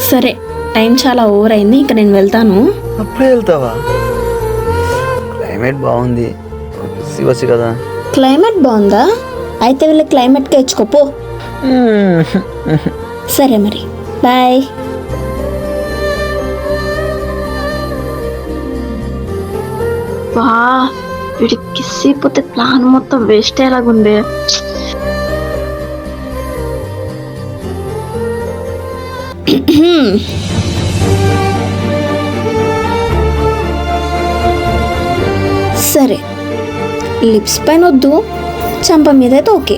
సరే, టైం చాలా ఓవర్ అయింది, ఇక నేను వెళ్తాను. అప్పుడే వెళ్తావా? క్లైమేట్ బాగుంది, శివచ్చు కదా. క్లైమేట్ బాగుందా? అయితే వీళ్ళ క్లైమేట్కి ఇచ్చుకోపో. సరే మరి, బాయ్. వా, వీడికి కిస్ అయిపోతే ప్లాన్ మొత్తం వేస్ట్ అయ్యేలాగుంది. సరే, లిప్స్ పైన వద్దు, చంప మీద అయితే ఓకే.